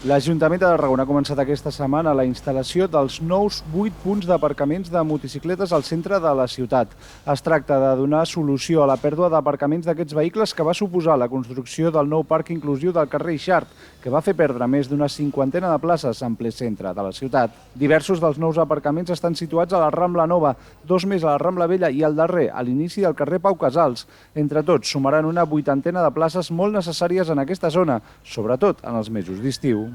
L'Ajuntament de Tarragona ha començat aquesta setmana la instal·lació dels nous 8 punts d'aparcaments de motocicletes al centre de la ciutat. Es tracta de donar solució a la pèrdua d'aparcaments d'aquests vehicles que va suposar la construcció del nou parc inclusiu del carrer Ixart, que va fer perdre més d'una cinquantena de places en ple centre de la ciutat. Diversos dels nous aparcaments estan situats a la Rambla Nova, 2 més a la Rambla Vella i el darrer, a l'inici del carrer Pau Casals. Entre tots, sumaran una 80ena de places molt necessàries en aquesta zona, sobretot en els mesos d'estiu.